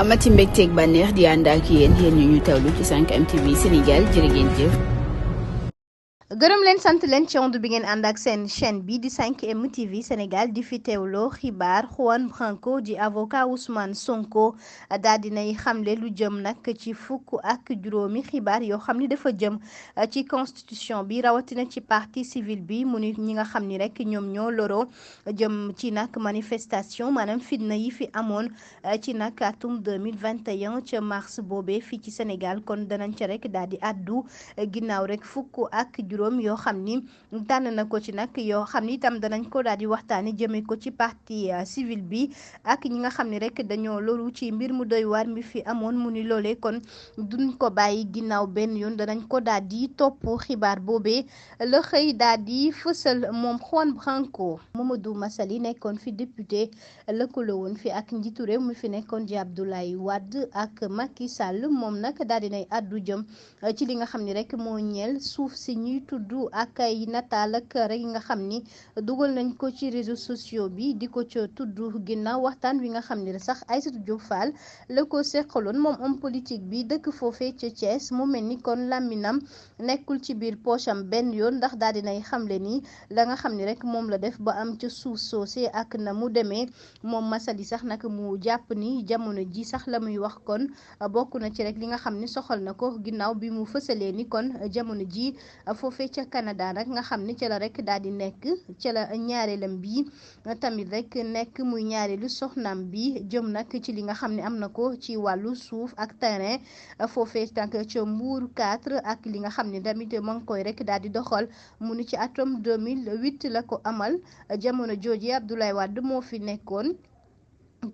amati mbégteeg bànneex di ànd ak yéen ñu tawlu ci 5M TV Sénégal jërë ngeen jëf. gërëm leen sant leen ci onde bi ngeen ànd ak seen chaîne bi di 5M TV Sénégal di fi teewloo xibaar. Juan Branco di avocat Ousmane Sonko daal dinay xamle lu jëm nag ci fukk ak juróomi xibaar yoo xam ni dafa jëm ci constitution bi rawatina ci partie civile bi mu ni ñi nga xam ni rek ñoom ñoo loroo jëm ci nag manifestation maanaam fitna yi fi amoon ci nag atum 2021 ca mars boobee fii ci Sénégal kon danañ ca rek daal di àddu ginnaaw rek fukk ak juróom yoo xam ni tànn na ko ci nag yoo xam ni itam danañ ko daal di waxtaane jëmee ko ci partie civile bi ak ñi nga xam ni rek dañoo loru ci mbir mu doy waar mi fi amoon mu ni loolee kon duñ ko bàyyi ginnaaw benn yoon danañ ko daal di topp. xibaar boobee la xëy daal di fësal moom Juan Branco. Mamadou Massaly nekkoon fi député lëkkaloo woon fi ak njiitu réew mi fi nekkoon di Abdoulaye Wade ak Macky Sall moom nag daal dinay àddu jëm ci li nga xam ni rek moo ñeel suuf si ñuy tudd ak ay nataal ak rek yi nga xam ni dugal nañ ko ci réseaux sociaux bi di ko ca tudd ginnaaw waxtaan wi nga xam ni sax Aïssatou Diop Fall la ko seqaloon moom homme politique bi dëkk foofee ca Thiès mu mel ni kon làmminam nekkul ci biir poche am benn yoon ndax daal dinay xamle ni la nga xam ni rek moom la def ba am ca suuf soosé ak na mu demee moom Massaly sax nag mu jàpp ni jamono ji sax la muy wax kon bokk na ci rek li nga xam ni soxal na ko ginnaaw bi mu fësalee ni kon jamono ji foofee ca Canada nag nga xam ni ca la rek daal di nekk ca la ñaareelam bi tamit rek nekk muy ñaareelu soxnaam bi jëm nag ci li nga xam ne am na ko ci wàllu suuf ak terrain foofee nag ca Mbour 4 ak li nga xam ne tamit ma ngi koy rek daal di doxal mu ni ci atum 2008 la ko amal jamono jooju Abdoulaye Wade moo fi nekkoon.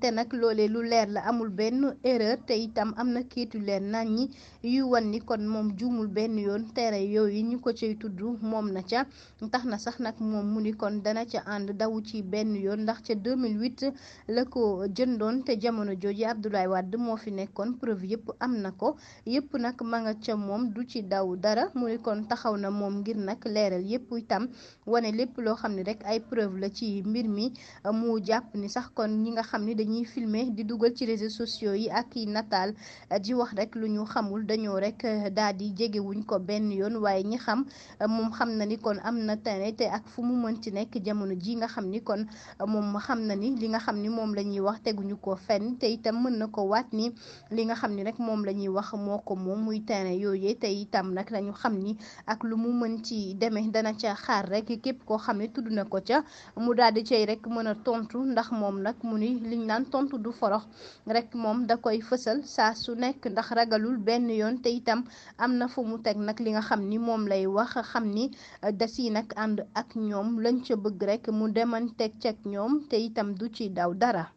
te nag loolee lu leer la amul benn erreur te itam am na kiitu leer nañ ñi yuy wan ni kon moom juumul benn yoon tere yooyu ñu ko cay tudd moom na ca tax na sax nag moom mu ni kon dana ca ànd dawu ci benn yoon ndax ca 2008 la ko jëndoon te jamono jooju Abdoulaye Wade moo fi nekkoon preuve yëpp am na ko yëpp nag ma nga ca moom du ci daw dara mu ni kon taxaw na moom ngir nag leeral yëpp itam wane lépp loo xam ne rek ay preuve la ci mbir mi mu jàpp ni sax kon ñi nga xam ni dañuy filmer di dugal ci réseaux sociaux yi ak i nataal di wax rek lu ñu xamul dañoo rek daal di jegewuñ ko benn yoon waaye ñi xam moom xam na ni kon am na tane te ak fu mu mënti nekk jamono ji nga xam ni kon moom xam na ni li nga xam ni moom la ñuy wax teguñu ko fenn te itam mën na ko waat ni li nga xam ni rek moom la ñuy wax moo ko moom muy terrain yooyee te itam nag dañu xam ni ak lu mu mën ci demee dana ca xaar rek képp koo xam ne tudd na ko ca mu daal di cay rek mën a tontu ndax moom nag mu ni liñ naan tontu du forox rek moom da koy fësal saa su nekk ndax ragalul benn yoon te itam am na fu mu teg nag li nga xam ni moom lay wax xam ni dasi nag ànd ak ñoom lañ ca bëgg rek mu demanteeg ceg ñoom te itam du ci daw dara.